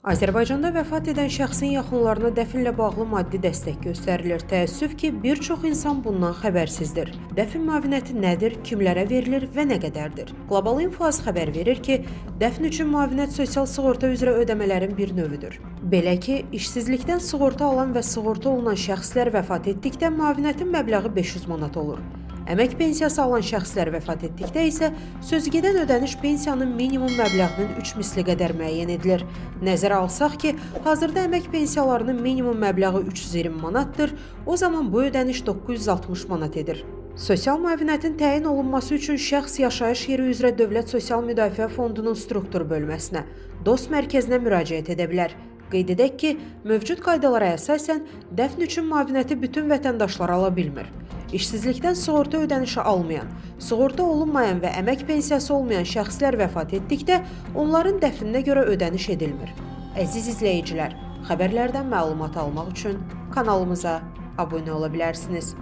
Azərbaycanda vəfat edən şəxsin yaxınlarına dəfinlə bağlı maddi dəstək göstərilir. Təəssüf ki, bir çox insan bundan xəbərsizdir. Dəfn müavinəti nədir, kimlərə verilir və nə qədərdir? Qlobal Info AZ xəbər verir ki, dəfn üçün müavinət sosial sığorta üzrə ödəmələrin bir növüdür. Belə ki, işsizlikdən sığorta alan və sığorta olunan şəxslər vəfat etdikdə müavinətin məbləği 500 manat olur. Əmək pensiyası alan şəxslər vəfat etdikdə isə sözügedən ödəniş pensiyanın minimum məbləğinin 3 misli qədər müəyyən edilir. Nəzərə alsaq ki, hazırda əmək pensiyalarının minimum məbləği 320 manatdır, o zaman bu ödəniş 960 manat edir. Sosial müavinətin təyin olunması üçün şəxs yaşayış yeri üzrə Dövlət Sosial Müdafiə Fondunun struktur bölməsinə, DOST mərkəzinə müraciət edə bilər. Qeyd edək ki, mövcud qaydalara əsasən dəfn üçün müavinəti bütün vətəndaşlar ala bilmir. İşsizlikdən sığorta ödənişi almayan, sığorta olunmayan və əmək pensiyası olmayan şəxslər vəfat etdikdə onların dəfninə görə ödəniş edilmir. Əziz izləyicilər, xəbərlərdən məlumat almaq üçün kanalımıza abunə ola bilərsiniz.